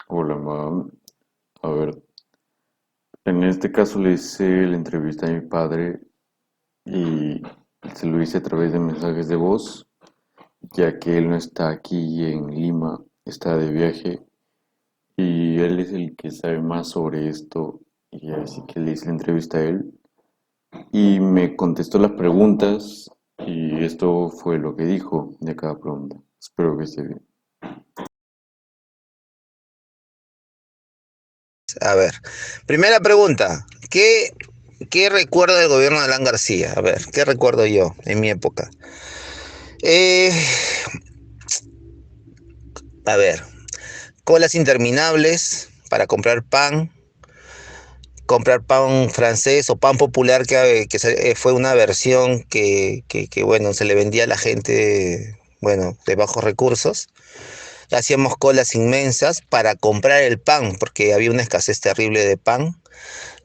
Hola, mam. A ver, en este caso le hice la entrevista a mi padre y se lo hice a través de mensajes de voz, ya que él no está aquí en Lima, está de viaje y él es el que sabe más sobre esto y así que le hice la entrevista a él y me contestó las preguntas y esto fue lo que dijo de cada pregunta. Espero que esté bien. A ver, primera pregunta, ¿qué recuerdo del gobierno de Alan García? A ver, ¿qué recuerdo yo en mi época? Eh, a ver, colas interminables para comprar pan francés o pan popular fue una versión bueno, se le vendía a la gente, bueno, de bajos recursos. Hacíamos colas inmensas para comprar el pan, porque había una escasez terrible de pan.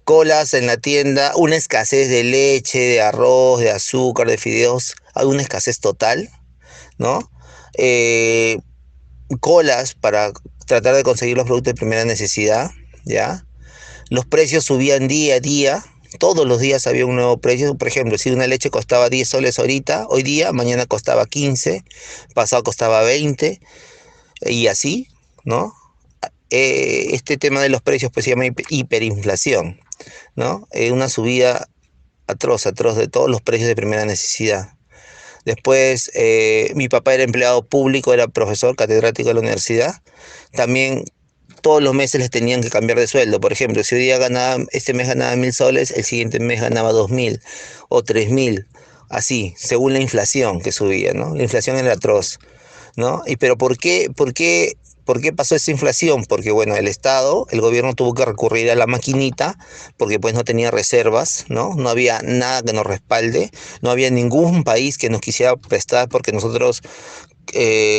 Colas en la tienda, una escasez de leche, de arroz, de azúcar, de fideos, hay una escasez total, ¿no? Eh, Colas para tratar de conseguir los productos de primera necesidad, ¿ya? Los precios subían día a día, todos los días había un nuevo precio. Por ejemplo, si una leche costaba 10 soles ahorita, hoy día, mañana costaba 15, pasado costaba 20, y así, ¿no? Este tema de los precios pues se llama hiperinflación, ¿no? Una subida atroz de todos los precios de primera necesidad. Después, mi papá era empleado público, era profesor catedrático de la universidad. También todos los meses les tenían que cambiar de sueldo. Por ejemplo, si hoy día ganaba, este mes ganaba 1.000 soles, el siguiente mes ganaba 2.000 o 3.000. Así, según la inflación que subía, ¿no? La inflación era atroz, ¿no? Pero ¿por qué pasó esa inflación? Porque, bueno, el gobierno tuvo que recurrir a la maquinita porque pues no tenía reservas, ¿no? No había nada que nos respalde, no había ningún país que nos quisiera prestar porque nosotros,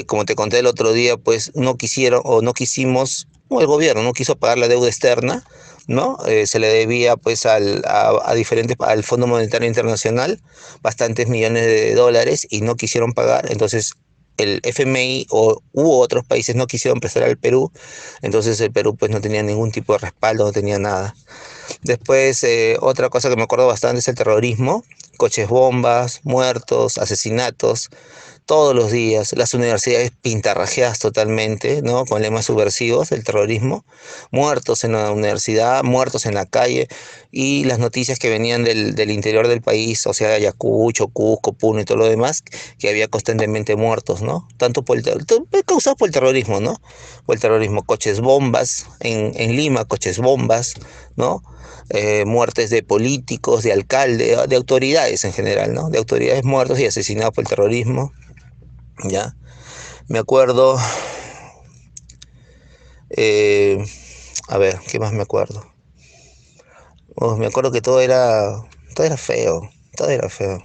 como te conté el otro día, pues no quisieron o no quisimos, o el gobierno no quiso pagar la deuda externa, ¿no? Se le debía pues al Fondo Monetario Internacional bastantes millones de dólares y no quisieron pagar. Entonces el FMI u otros países no quisieron prestar al Perú, entonces el Perú pues no tenía ningún tipo de respaldo, no tenía nada. Después, otra cosa que me acuerdo bastante es el terrorismo, coches bombas, muertos, asesinatos, todos los días, las universidades pintarrajeadas totalmente, ¿no? Con lemas subversivos del terrorismo, muertos en la universidad, muertos en la calle, y las noticias que venían del interior del país, o sea, Ayacucho, Cusco, Puno y todo lo demás, que había constantemente muertos, ¿no? Tanto causados por el terrorismo, ¿no? Por el terrorismo, coches bombas, en Lima, coches bombas, ¿no? Muertes de políticos, de alcaldes, de autoridades en general, ¿no? De autoridades muertos y asesinados por el terrorismo. ¿Ya? Me acuerdo, eh, a ver, ¿qué más me acuerdo? Me acuerdo que todo era feo, todo era feo.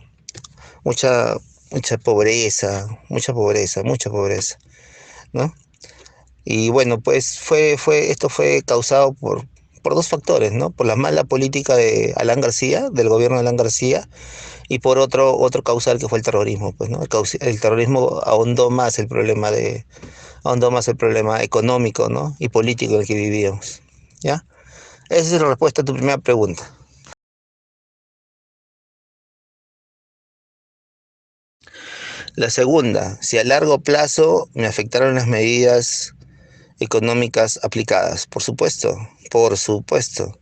Mucha, mucha pobreza, ¿no? Y bueno, pues esto fue causado por dos factores, ¿no? Por la mala política de Alan García, del gobierno de Alan García, y por otro causal que fue el terrorismo, pues, ¿no? El terrorismo ahondó más el problema económico, ¿no? Y político en el que vivíamos, ¿ya? Esa es la respuesta a tu primera pregunta. La segunda, si a largo plazo me afectaron las medidas económicas aplicadas, por supuesto, por supuesto.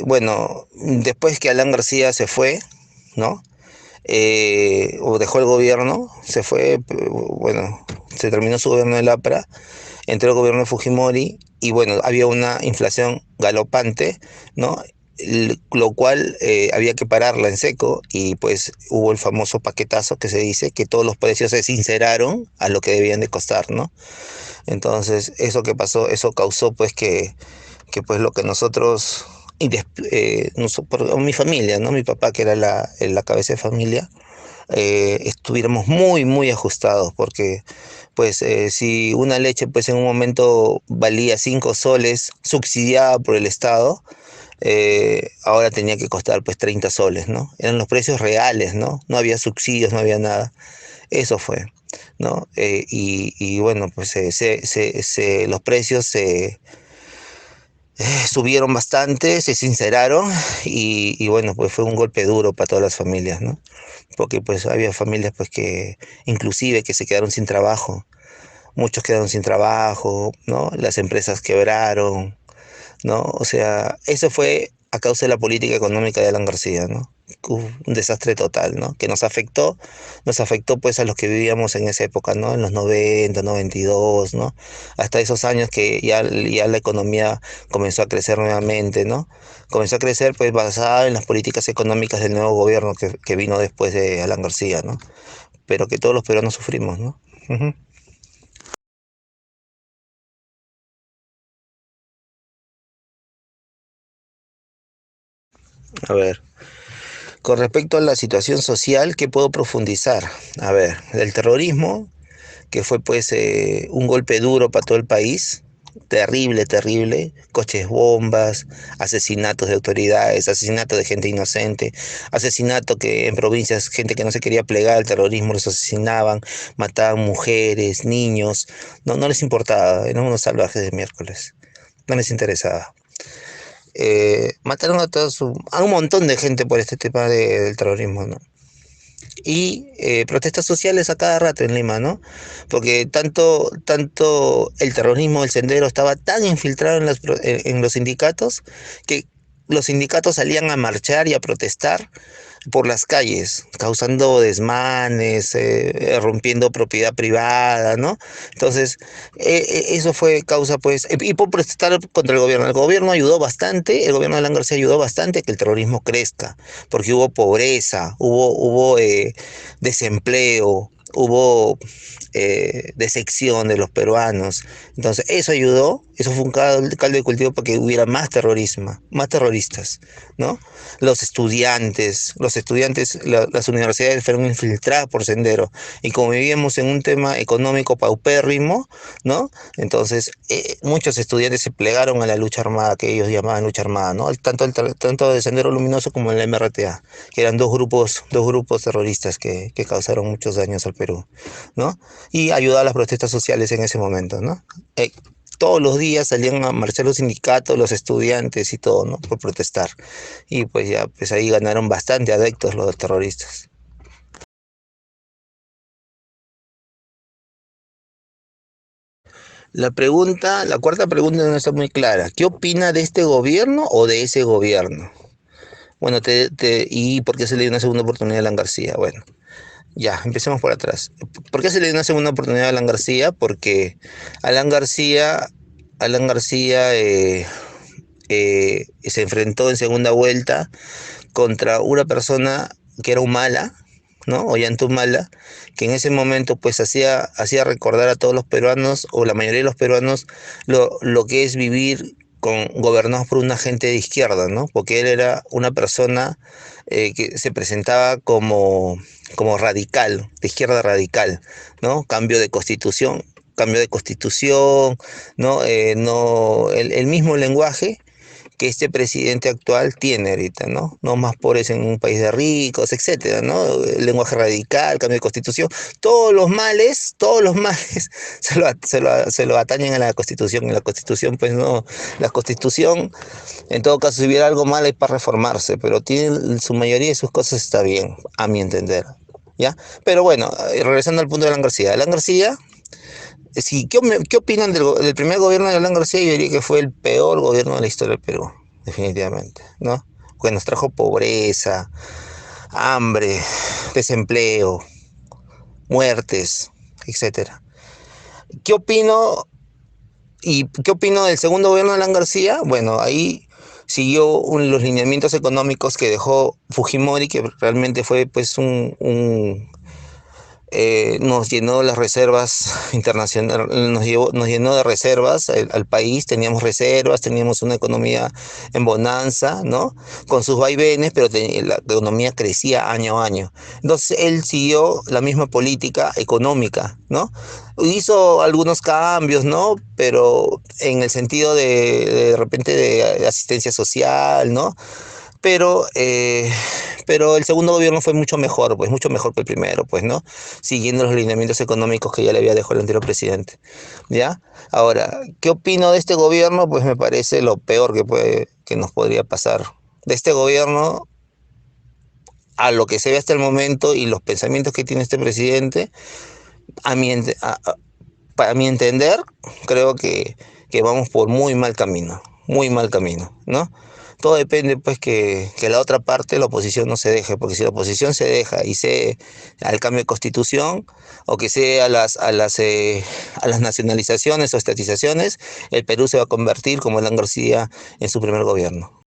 Bueno, después que Alan García se fue, ¿no? O dejó el gobierno, se fue, bueno, se terminó su gobierno del APRA, entró el gobierno de Fujimori y bueno, había una inflación galopante, ¿no? Lo cual había que pararla en seco y pues hubo el famoso paquetazo que se dice que todos los precios se sinceraron a lo que debían de costar, ¿no? Entonces, eso que pasó, eso causó pues que pues lo que nosotros, por mi familia, ¿no? Mi papá que era la cabeza de familia, estuviéramos muy ajustados, porque pues si una leche pues en un momento valía 5 soles subsidiada por el Estado, ahora tenía que costar pues 30 soles, ¿no? Eran los precios reales, ¿no? No había subsidios, no había nada. Eso fue. ¿no? Y bueno, pues los precios subieron bastante, se sinceraron y bueno, pues fue un golpe duro para todas las familias, ¿no? Porque pues había familias pues que inclusive que se quedaron sin trabajo, muchos quedaron sin trabajo, ¿no? Las empresas quebraron, ¿no? O sea, eso fue a causa de la política económica de Alan García, ¿no? Un desastre total, ¿no? Que nos afectó pues a los que vivíamos en esa época, ¿no? En los 90, 92, ¿no? Hasta esos años que ya la economía comenzó a crecer nuevamente, ¿no? Comenzó a crecer pues basada en las políticas económicas del nuevo gobierno que vino después de Alan García, ¿no? Pero que todos los peruanos sufrimos, ¿no? Ujú. A ver. Con respecto a la situación social, ¿qué puedo profundizar? A ver, el terrorismo, que fue pues un golpe duro para todo el país, terrible, terrible, coches bombas, asesinatos de autoridades, asesinatos de gente inocente, asesinato que en provincias, gente que no se quería plegar al terrorismo, los asesinaban, mataban mujeres, niños, no les importaba, eran unos salvajes de miércoles, no les interesaba. Mataron a un montón de gente por este tema del terrorismo, ¿no? Y protestas sociales a cada rato en Lima, ¿no? Porque tanto el terrorismo del Sendero estaba tan infiltrado en los sindicatos que los sindicatos salían a marchar y a protestar por las calles, causando desmanes, rompiendo propiedad privada, ¿no? Entonces, eso fue causa, pues, y por protestar contra el gobierno. El gobierno ayudó bastante, el gobierno de Alan García ayudó bastante a que el terrorismo crezca, porque hubo pobreza, hubo desempleo, hubo desección de los peruanos. Entonces, eso ayudó, eso fue un caldo de cultivo para que hubiera más terrorismo, más terroristas, ¿no? Las universidades fueron infiltradas por Sendero. Y como vivíamos en un tema económico paupérrimo, ¿no? Entonces, muchos estudiantes se plegaron a la lucha armada, que ellos llamaban lucha armada, ¿no? Tanto de Sendero Luminoso como el MRTA, que eran dos grupos terroristas que causaron muchos daños al Perú, ¿no? Y ayudó a las protestas sociales en ese momento, ¿no? Todos los días salían a marchar los sindicatos, los estudiantes y todo, ¿no? Por protestar. Y pues ya, pues ahí ganaron bastante adeptos los terroristas. La cuarta pregunta no está muy clara. ¿Qué opina de este gobierno o de ese gobierno? Bueno, ¿y por qué se le dio una segunda oportunidad a Alan García? Bueno, ya, empecemos por atrás. ¿Por qué se le dio una segunda oportunidad a Alan García? Porque Alan García, Alan García se enfrentó en segunda vuelta contra una persona que era Humala, ¿no? Ollanta, que en ese momento pues hacía recordar a todos los peruanos, o la mayoría de los peruanos, lo que es vivir gobernados por una gente de izquierda, ¿no? Porque él era una persona que se presentaba como radical, de izquierda radical, ¿no? Cambio de constitución, ¿no? No el mismo lenguaje que este presidente actual tiene ahorita, ¿no? No más pobres en un país de ricos, etcétera, ¿no? El lenguaje radical, cambio de constitución, todos los males se lo atañen a la constitución, y la constitución, pues no, la constitución, en todo caso, si hubiera algo mal es para reformarse, pero tiene su mayoría de sus cosas está bien, a mi entender, ¿ya? Pero bueno, regresando al punto de Alan García. Alan García, sí, ¿qué opinan del primer gobierno de Alan García? Yo diría que fue el peor gobierno de la historia del Perú, definitivamente, ¿no? Porque nos trajo pobreza, hambre, desempleo, muertes, etcétera. ¿Qué opino qué opino del segundo gobierno de Alan García? Bueno, ahí siguió los lineamientos económicos que dejó Fujimori, que realmente fue pues nos llenó las reservas internacionales, nos llenó de reservas al país, teníamos reservas, teníamos una economía en bonanza, ¿no? Con sus vaivenes, pero la economía crecía año a año. Entonces él siguió la misma política económica, ¿no? Hizo algunos cambios, ¿no? Pero en el sentido de repente de asistencia social, ¿no? pero, eh, pero el segundo gobierno fue mucho mejor, pues mucho mejor que el primero, pues, ¿no? Siguiendo los lineamientos económicos que ya le había dejado el anterior presidente, ¿ya? Ahora, ¿qué opino de este gobierno? Pues me parece lo peor que nos podría pasar. De este gobierno, a lo que se ve hasta el momento y los pensamientos que tiene este presidente, a mi, para mi entender, creo que vamos por muy mal camino, ¿no? Todo depende, pues, que la otra parte, la oposición, no se deje, porque si la oposición se deja y se al cambio de constitución, o que sea a las nacionalizaciones o estatizaciones, el Perú se va a convertir, como Alan García, en su primer gobierno.